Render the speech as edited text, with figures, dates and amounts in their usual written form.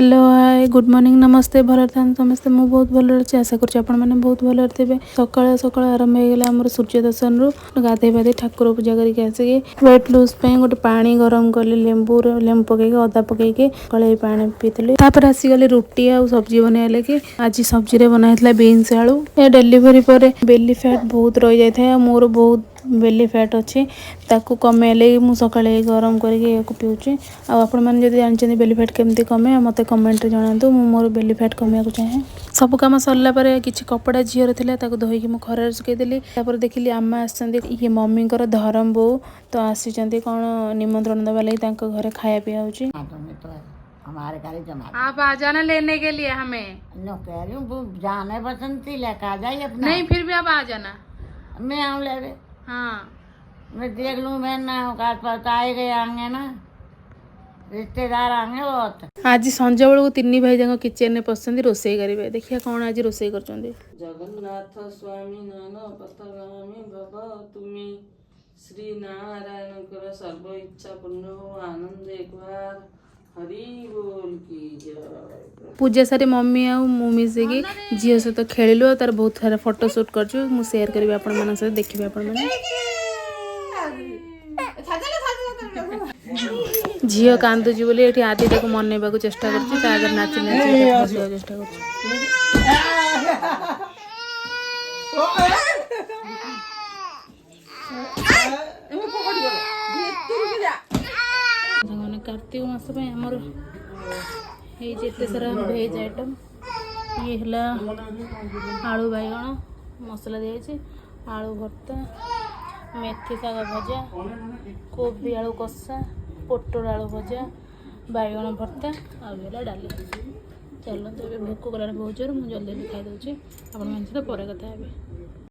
Hello hi good morning नमस्ते भल था समस्ते मुझे बहुत भल अच्छे आशा कर बहुत भल थे सकाल सकाल आरंभ हो गला आम सूर्य दर्शन रु गाधे पाधे ठाकुर पूजा करके आसिक वेट लूज गोटे पानी गरम कली लेंबू पकईक अदा पकईक कल पानी पीती आसीगली रुटी आ सब्जी बनैले कि आज सब्जी बनाई बीन्स आलू डेलीवरी पर बेली फैट बहुत रही जाए है मोर बहुत बेली फैट अच्छी ताकू कमेले मु सकाଳେ गरम करके पीऊँगी आपण मैंने जब जानते बेली फैट केमती कमे मत कमेंट जनातु मु मोर बेली फैट कमिया चाहे सब कम सरला किसी कपड़ा झीर था धोईकी मु खरार सुखईदेली देखिली आमा आसछंती मम्मी धरम बो तो आसी कौन निमंत्रण दबा लगी घरे खाया पिया होची। हमारे घर जमा आप आ जाना लेने के लिए हमें नो कह रही हूँ वो जाने बसंती लेकर आ जाइए अपना। नहीं फिर भी आप आ जाना मैं आऊँ ले रे हाँ मैं देख लूँ मैं ना काट पास आए गए आएंगे ना रिश्तेदार आएंगे बहुत। आज संजय बेलू तीन भाई जाक किचेन में पसंद रोसई करेंगे देखिए कौन आज रोसई कर जगन्नाथ स्वामी नयन पथगामी भव तुमी श्री नारायण सर्व इच्छा पूर्ण हो आनंद एक बार हरि बोल की जय। पूजा सारी मम्मी आ मिसिकी झील सहित खेलु तार बहुत सारा फोटो सुट कर सेयार करी आपण मान सहित देखिए आपण मैंने झील कांदुची बोली ये आदि ताको मनइबा चेष्टा कर नाची नाची चेष्टा कर कार्तिक मास आमर ये सारा भेज आइटम ये है आलू बैगण मसला दिखाई आलू भर्ता मेथी शाग भजा कोबी आलू कषा पोटल आलू भजा बैगण भर्ता आगे डाली चलते भोक कलार बहुत जोर मुझे जल्दी खाई दूसरी आप पर कथा।